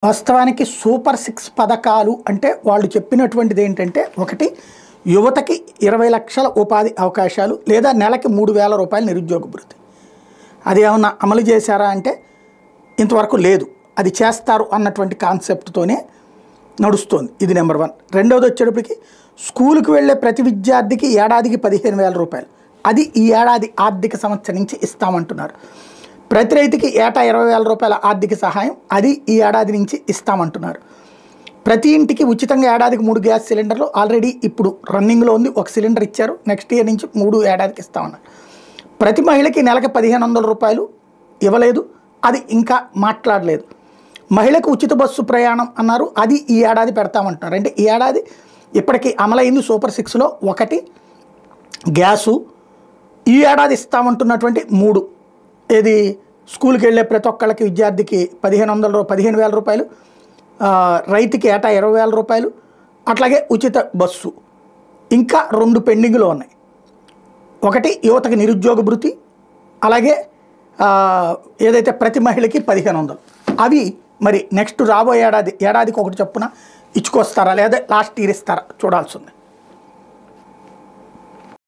వాస్తవానికి సూపర్ 6 పథకాలు అంటే వాళ్ళు చెప్పినటువంటిది ఏంటంటే ఒకటి యువతకి 20 లక్షల ఉపాధి అవకాశాలు లేదా నెలకి 3000 రూపాయల నిరుద్యోగ భృతి. అది ఏమన్నా అమలు చేశారా అంటే ఇంతవరకు లేదు. అది చేస్తారు అన్నటువంటి కాన్సెప్ట్తోనే నడుస్తుంది. ఇది నెంబర్ 1. రెండోది వచ్చేటప్పటికి స్కూలుకు వెళ్ళే ప్రతి విద్యార్థికి ఏడాదికి 15,000 రూపాయలు. అది ఈ ఏడాది ఆర్థిక సంవత్సరం నుంచి ఇస్తామంటున్నారు. ప్రతి రైతుకి ఏటా 20,000 రూపాయల ఆర్థిక సహాయం, అది ఈ ఏడాది నుంచి ఇస్తామంటున్నారు. ప్రతి ఇంటికి ఉచితంగా ఏడాదికి 3 గ్యాస్ సిలిండర్లు ఆల్రెడీ ఇప్పుడు రన్నింగ్లో ఉంది. 1 సిలిండర్ ఇచ్చారు. నెక్స్ట్ ఇయర్ నుంచి 3 ఏడాదికి ఇస్తామన్నారు. ప్రతి మహిళకి నెలకి 1,500 రూపాయలు ఇవ్వలేదు. అది ఇంకా మాట్లాడలేదు. మహిళకు ఉచిత బస్సు ప్రయాణం అన్నారు. అది ఈ ఏడాది పెడతామంటున్నారు. అంటే ఈ ఏడాది ఇప్పటికీ అమలైంది సూపర్ 6లో 1 గ్యాసు, ఈ ఏడాది ఇస్తామంటున్నటువంటి 3 ఏది స్కూల్కి వెళ్ళే ప్రతి ఒక్కళ్ళకి విద్యార్థికి 15,000 రూపాయలు, రైతుకి ఏటా 20,000 రూపాయలు, అట్లాగే ఉచిత బస్సు. ఇంకా 2 పెండింగ్లో ఉన్నాయి. ఒకటి యువతకి నిరుద్యోగ భృతి, అలాగే ఏదైతే ప్రతి మహిళకి 1,500. అవి మరి నెక్స్ట్ రాబోయే ఏడాదికి ఒకటి చొప్పున ఇచ్చుకొస్తారా లేదా లాస్ట్ ఇయర్ ఇస్తారా చూడాల్సి ఉంది.